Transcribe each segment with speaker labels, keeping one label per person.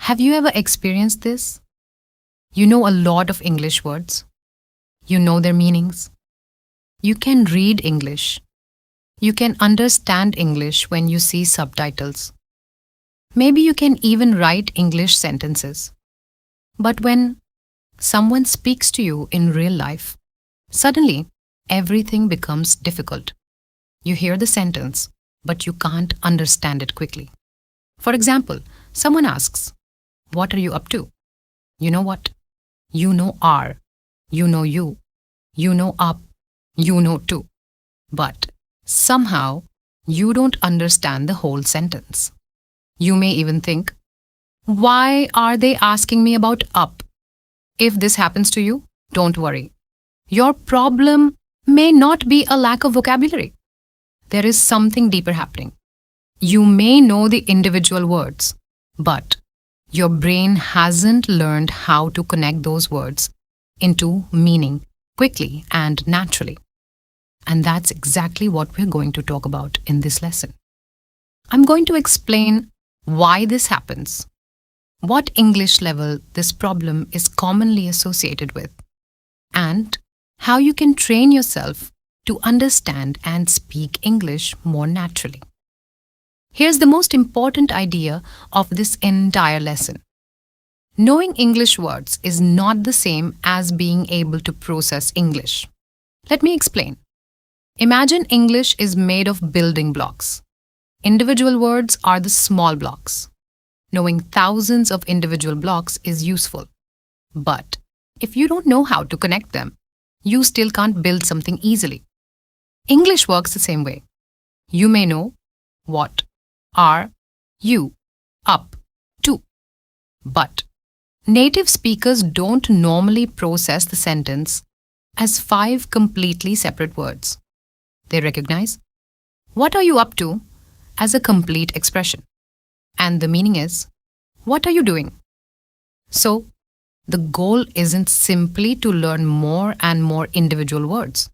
Speaker 1: Have you ever experienced this? You know a lot of English words. You know their meanings. You can read English. You can understand English when you see subtitles. Maybe you can even write English sentences. But when someone speaks to you in real life, suddenly everything becomes difficult. You hear the sentence, but you can't understand it quickly. For example, someone asks, "What are you up to?" You know what? You know are. You know you. You know up. You know to. But somehow you don't understand the whole sentence. You may even think, why are they asking me about up? If this happens to you, don't worry. Your problem may not be a lack of vocabulary. There is something deeper happening. You may know the individual words, but your brain hasn't learned how to connect those words into meaning quickly and naturally. And that's exactly what we're going to talk about in this lesson. I'm going to explain why this happens, what English level this problem is commonly associated with, and how you can train yourself to understand and speak English more naturally. Here's the most important idea of this entire lesson. Knowing English words is not the same as being able to process English. Let me explain. Imagine English is made of building blocks. Individual words are the small blocks. Knowing thousands of individual blocks is useful. But if you don't know how to connect them, you still can't build something easily. English works the same way. You may know what, are, you, up, to. But native speakers don't normally process the sentence as 5 completely separate words. They recognize, "What are you up to?" as a complete expression. And the meaning is, "What are you doing?" So, the goal isn't simply to learn more and more individual words.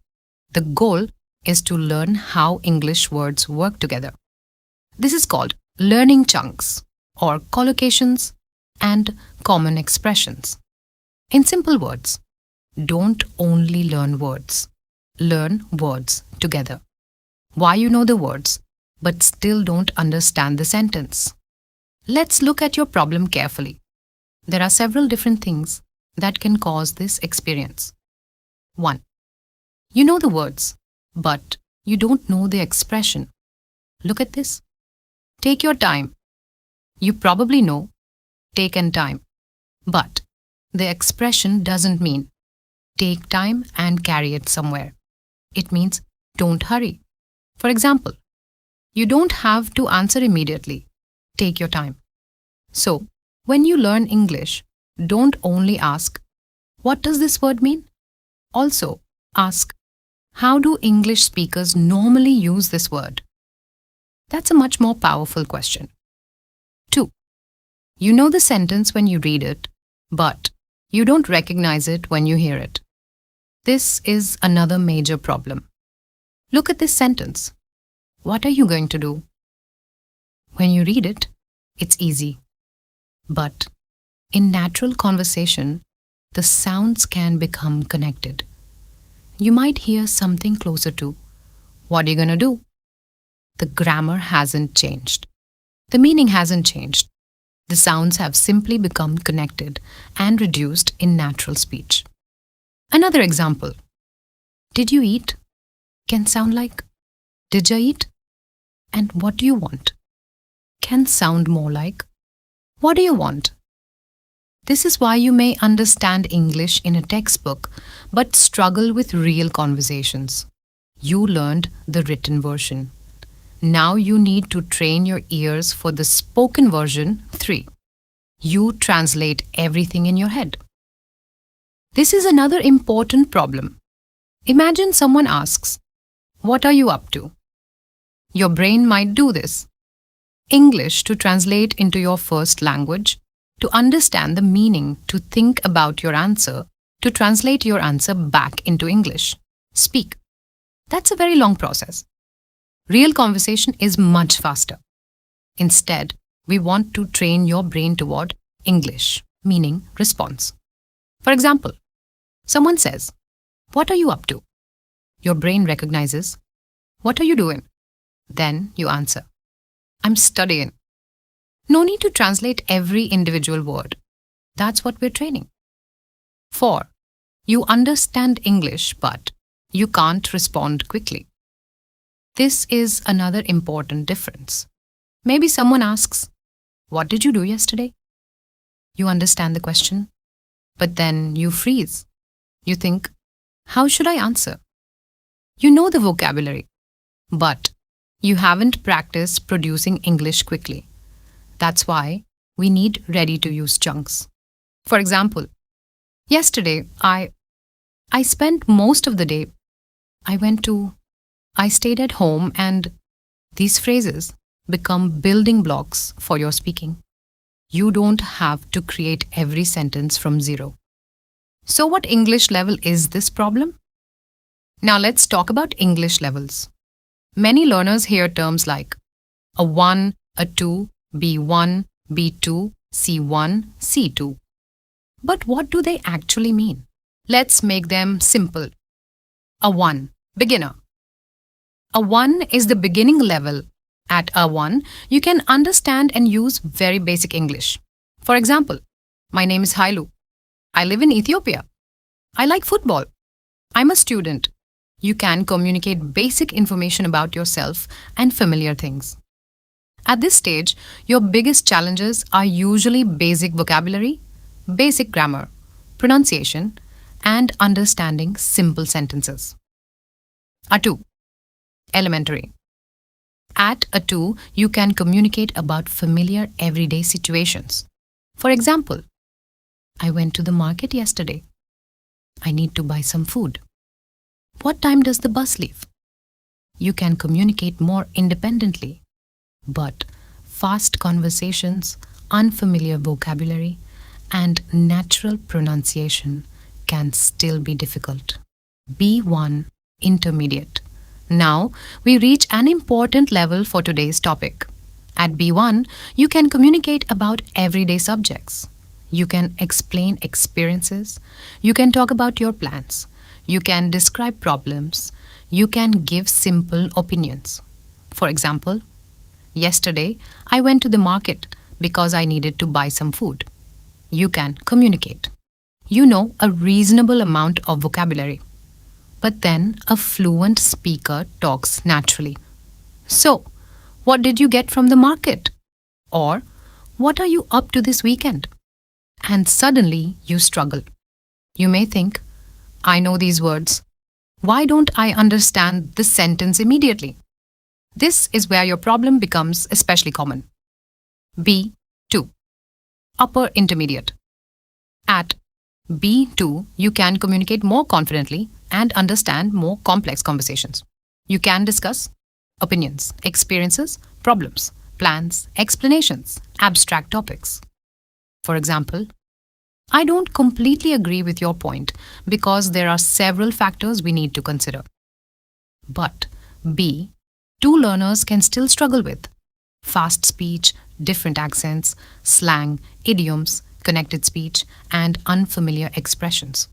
Speaker 1: The goal is to learn how English words work together. This is called learning chunks or collocations and common expressions. In simple words, don't only learn words. Learn words together. Why you know the words, but still don't understand the sentence? Let's look at your problem carefully. There are several different things that can cause this experience. 1. You know the words, but you don't know the expression. Look at this. Take your time. You probably know taken time, but the expression doesn't mean take time and carry it somewhere. It means don't hurry. For example, you don't have to answer immediately. Take your time. So, when you learn English, don't only ask, "What does this word mean?" Also, ask, "How do English speakers normally use this word?" That's a much more powerful question. 2. You know the sentence when you read it, but you don't recognize it when you hear it. This is another major problem. Look at this sentence. What are you going to do? When you read it, it's easy. But in natural conversation, the sounds can become connected. You might hear something closer to, "What are you going to do?" The grammar hasn't changed. The meaning hasn't changed. The sounds have simply become connected and reduced in natural speech. Another example. Did you eat? Can sound like, "Did ya eat?" And "What do you want?" can sound more like, "What do you want?" This is why you may understand English in a textbook but struggle with real conversations. You learned the written version. Now you need to train your ears for the spoken version 3. You translate everything in your head. This is another important problem. Imagine someone asks, "What are you up to?" Your brain might do this. English to translate into your first language, to understand the meaning, to think about your answer, to translate your answer back into English. Speak. That's a very long process. Real conversation is much faster. Instead, we want to train your brain toward English, meaning response. For example, someone says, "What are you up to?" Your brain recognizes, "What are you doing?" Then you answer, "I'm studying." No need to translate every individual word. That's what we're training. 4. You understand English, but you can't respond quickly. This is another important difference. Maybe someone asks, "What did you do yesterday?" You understand the question, but then you freeze. You think, "How should I answer?" You know the vocabulary, but you haven't practiced producing English quickly. That's why we need ready to use chunks. For example, yesterday I spent most of the day. I stayed at home, and these phrases become building blocks for your speaking. You don't have to create every sentence from zero. So what English level is this problem? Now let's talk about English levels. Many learners hear terms like a 1, a 2, B1, B2, C1, C2. But what do they actually mean? Let's make them simple. A 1, beginner. A 1 is the beginning level. At a 1, you can understand and use very basic English. For example, my name is Hailu. I live in Ethiopia. I like football. I'm a student. You can communicate basic information about yourself and familiar things. At this stage, your biggest challenges are usually basic vocabulary, basic grammar, pronunciation, and understanding simple sentences. A 2. Elementary. At a 2, you can communicate about familiar everyday situations. For example, I went to the market yesterday. I need to buy some food. What time does the bus leave? You can communicate more independently, but fast conversations, unfamiliar vocabulary, and natural pronunciation can still be difficult. B1, intermediate. Now, we reach an important level for today's topic. At B1, you can communicate about everyday subjects. You can explain experiences. You can talk about your plans. You can describe problems. You can give simple opinions. For example, yesterday I went to the market because I needed to buy some food. You can communicate. You know a reasonable amount of vocabulary. But then a fluent speaker talks naturally. So, what did you get from the market? Or, what are you up to this weekend? And suddenly you struggle. You may think, I know these words. Why don't I understand this sentence immediately? This is where your problem becomes especially common. B2. Upper intermediate. At B2, you can communicate more confidently and understand more complex conversations. You can discuss opinions, experiences, problems, plans, explanations, abstract topics. For example, I don't completely agree with your point because there are several factors we need to consider. But B2 learners can still struggle with fast speech, different accents, slang, idioms, connected speech, and unfamiliar expressions.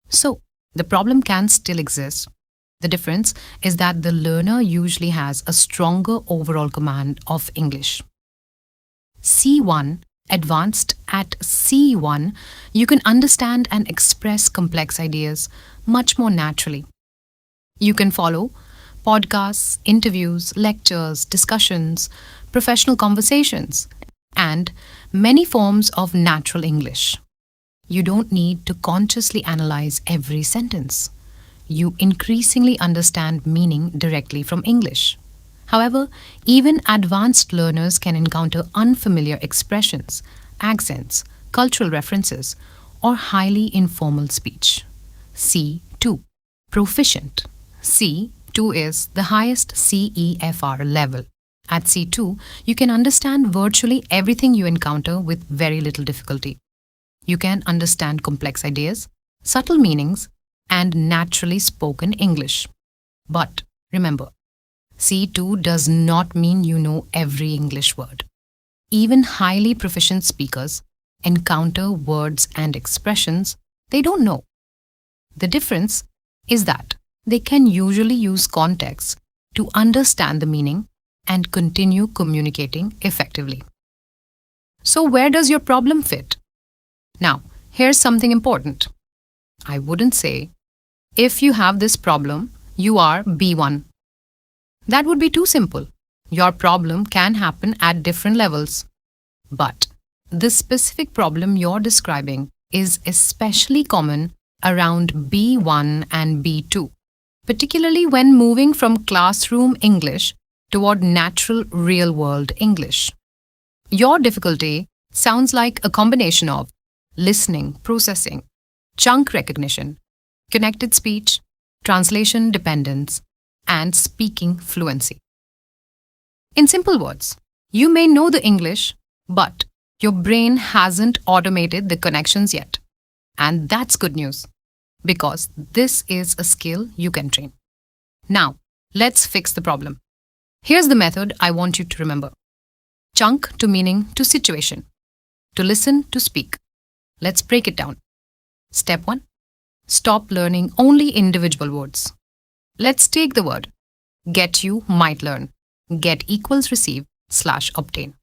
Speaker 1: So, the problem can still exist. The difference is that the learner usually has a stronger overall command of English. C1, advanced. At C1, you can understand and express complex ideas much more naturally. You can follow podcasts, interviews, lectures, discussions, professional conversations, and many forms of natural English. You don't need to consciously analyze every sentence. You increasingly understand meaning directly from English. However, even advanced learners can encounter unfamiliar expressions, accents, cultural references, or highly informal speech. C2. Proficient. C2 is the highest CEFR level. At C2, you can understand virtually everything you encounter with very little difficulty. You can understand complex ideas, subtle meanings, and naturally spoken English. But remember, C2 does not mean you know every English word. Even highly proficient speakers encounter words and expressions they don't know. The difference is that they can usually use context to understand the meaning and continue communicating effectively. So, where does your problem fit? Now, here's something important. I wouldn't say, if you have this problem, you are B1. That would be too simple. Your problem can happen at different levels. But the specific problem you're describing is especially common around B1 and B2, particularly when moving from classroom English toward natural real-world English. Your difficulty sounds like a combination of listening, processing, chunk recognition, connected speech, translation dependence, and speaking fluency. In simple words, you may know the English, but your brain hasn't automated the connections yet. And that's good news, because this is a skill you can train. Now, let's fix the problem. Here's the method I want you to remember. Chunk to meaning to situation. To listen to speak. Let's break it down. Step 1. Stop learning only individual words. Let's take the word get you might learn. Get equals receive / obtain.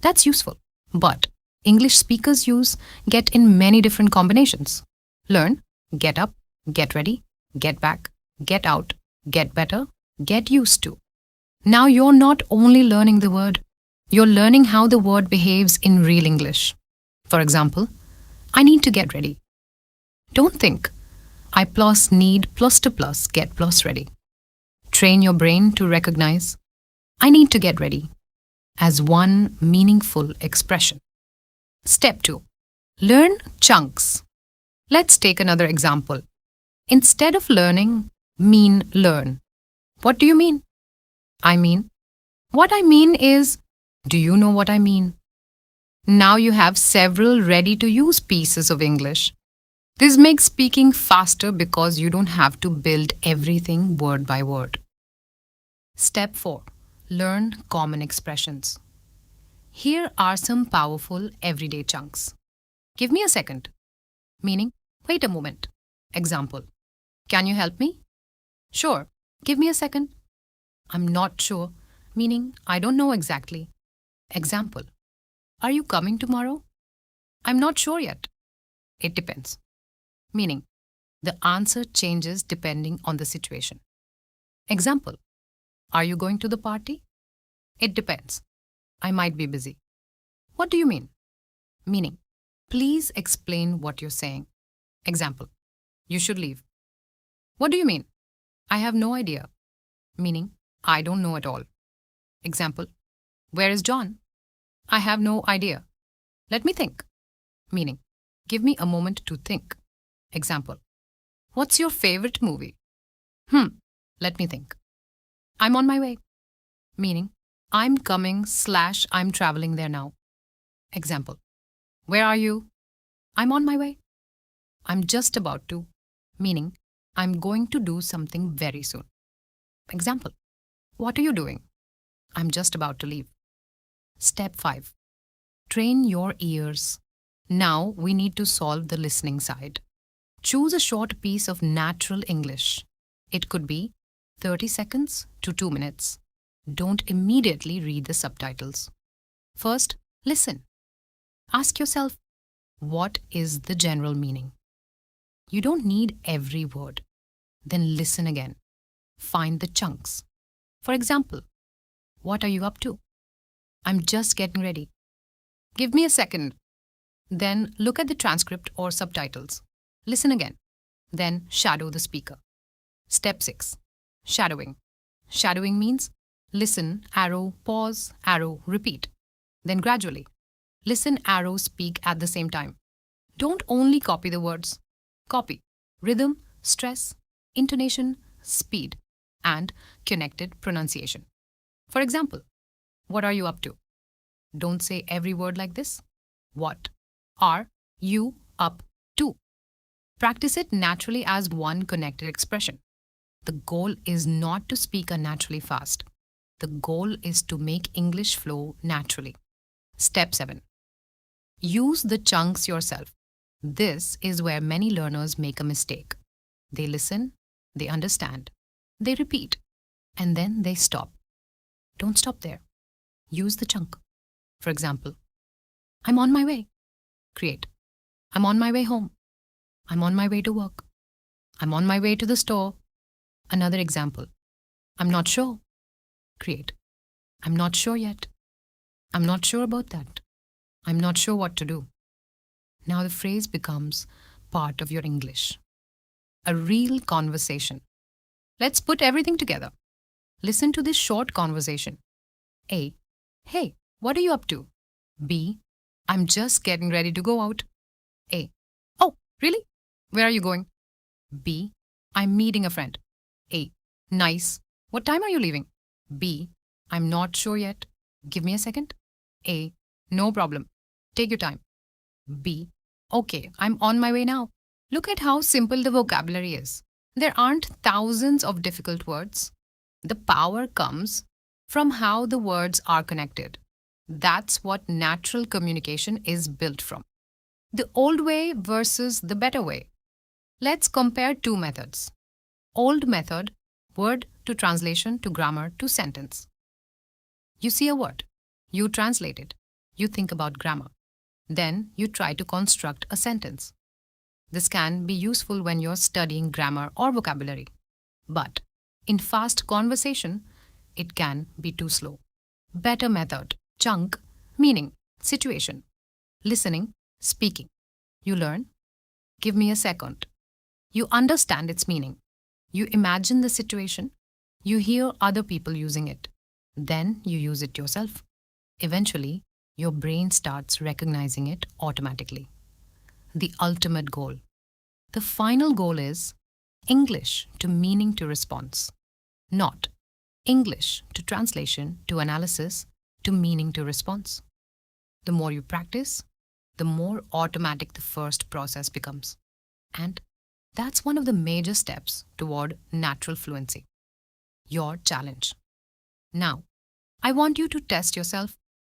Speaker 1: That's useful, but English speakers use get in many different combinations. Learn, get up, get ready, get back, get out, get better, get used to. Now you're not only learning the word, you're learning how the word behaves in real English. For example, I need to get ready. Don't think I plus need plus to plus get plus ready. Train your brain to recognize I need to get ready as one meaningful expression. Step 2. Learn chunks. Let's take another example. Instead of learning, learn. What do you mean? What I mean is, do you know what I mean? Now you have several ready-to-use pieces of English. This makes speaking faster because you don't have to build everything word by word. Step 4. Learn common expressions. Here are some powerful everyday chunks. Give me a second. Meaning, wait a moment. Example, can you help me? Sure, give me a second. I'm not sure. Meaning, I don't know exactly. Example, are you coming tomorrow? I'm not sure yet. It depends. Meaning, the answer changes depending on the situation. Example, are you going to the party? It depends. I might be busy. What do you mean? Meaning, please explain what you're saying. Example, you should leave. What do you mean? I have no idea. Meaning, I don't know at all. Example, where is John? I have no idea. Let me think. Meaning, give me a moment to think. Example, what's your favorite movie? Let me think. I'm on my way. Meaning, I'm coming / I'm traveling there now. Example, where are you? I'm on my way. I'm just about to. Meaning, I'm going to do something very soon. Example, what are you doing? I'm just about to leave. Step 5. Train your ears. Now we need to solve the listening side. Choose a short piece of natural English. It could be 30 seconds to 2 minutes. Don't immediately read the subtitles. First, listen. Ask yourself, what is the general meaning? You don't need every word. Then listen again. Find the chunks. For example, what are you up to? I'm just getting ready. Give me a second. Then look at the transcript or subtitles. Listen again. Then shadow the speaker. Step 6. Shadowing. Shadowing means listen, arrow, pause, arrow, repeat. Then gradually, listen, arrow, speak at the same time. Don't only copy the words. Copy rhythm, stress, intonation, speed, and connected pronunciation. For example, what are you up to? Don't say every word like this. What are you up to? Practice it naturally as one connected expression. The goal is not to speak unnaturally fast. The goal is to make English flow naturally. Step 7. Use the chunks yourself. This is where many learners make a mistake. They listen, they understand, they repeat, and then they stop. Don't stop there. Use the chunk. For example, I'm on my way. Create. I'm on my way home. I'm on my way to work. I'm on my way to the store. Another example. I'm not sure. Create. I'm not sure yet. I'm not sure about that. I'm not sure what to do. Now the phrase becomes part of your English. A real conversation. Let's put everything together. Listen to this short conversation. A. Hey, what are you up to? B. I'm just getting ready to go out. A. Oh, really? Where are you going? B. I'm meeting a friend. A. Nice. What time are you leaving? B. I'm not sure yet. Give me a second. A. No problem. Take your time. B. Okay, I'm on my way now. Look at how simple the vocabulary is. There aren't thousands of difficult words. The power comes from how the words are connected. That's what natural communication is built from. The old way versus the better way. Let's compare two methods. Old method, word to translation to grammar to sentence. You see a word. You translate it. You think about grammar. Then you try to construct a sentence. This can be useful when you're studying grammar or vocabulary. But in fast conversation, it can be too slow. Better method, chunk, meaning, situation, listening, speaking. You learn. Give me a second. You understand its meaning. You imagine the situation. You hear other people using it. Then you use it yourself. Eventually, your brain starts recognizing it automatically. The ultimate goal. The final goal is English to meaning to response, not English to translation to analysis to meaning to response. The more you practice, the more automatic the first process becomes. And that's one of the major steps toward natural fluency. Your challenge. Now, I want you to test yourself.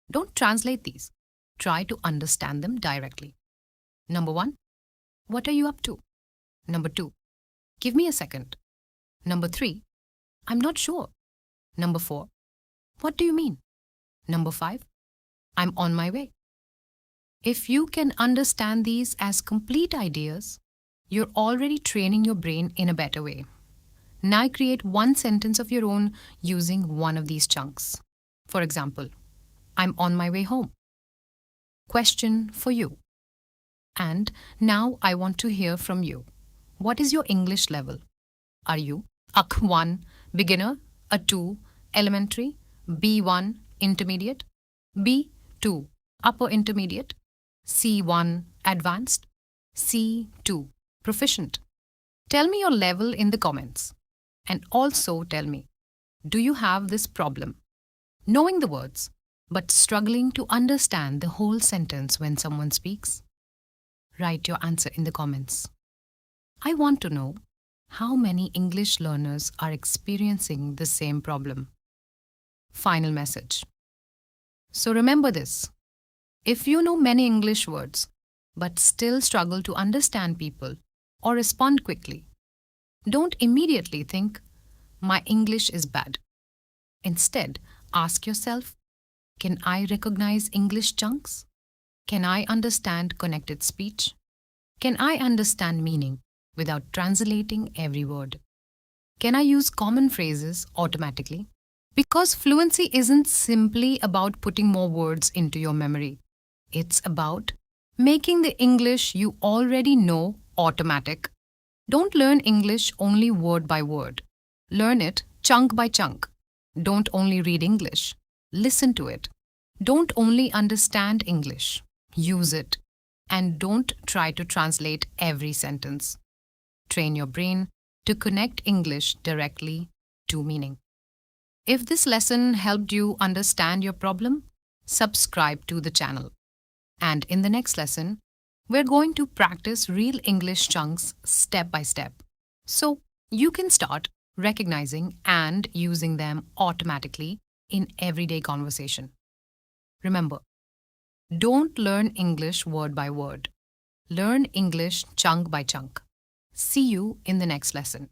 Speaker 1: Don't translate these. Try to understand them directly. Number 1, what are you up to? Number 2, give me a second. Number 3, I'm not sure. Number 4, what do you mean? Number 5, I'm on my way. If you can understand these as complete ideas, you're already training your brain in a better way. Now create one sentence of your own using one of these chunks. For example, I'm on my way home. Question for you. And now I want to hear from you. What is your English level? Are you A1, beginner, A2, elementary, B1, intermediate, B2, upper intermediate, C1, advanced, C2, proficient? Tell me your level in the comments. And also tell me, do you have this problem? Knowing the words, but struggling to understand the whole sentence when someone speaks? Write your answer in the comments. I want to know how many English learners are experiencing the same problem. Final message. So remember this. If you know many English words, but still struggle to understand people or respond quickly, don't immediately think, my English is bad. Instead, ask yourself, can I recognize English chunks? Can I understand connected speech? Can I understand meaning without translating every word? Can I use common phrases automatically? Because fluency isn't simply about putting more words into your memory. It's about making the English you already know automatic. Don't learn English only word by word. Learn it chunk by chunk. Don't only read English. Listen to it. Don't only understand English. Use it. And don't try to translate every sentence. Train your brain to connect English directly to meaning. If this lesson helped you understand your problem, subscribe to the channel. And in the next lesson, we're going to practice real English chunks step by step, so you can start recognizing and using them automatically in everyday conversation. Remember, Don't learn English word by word. Learn English chunk by chunk. See you in the next lesson.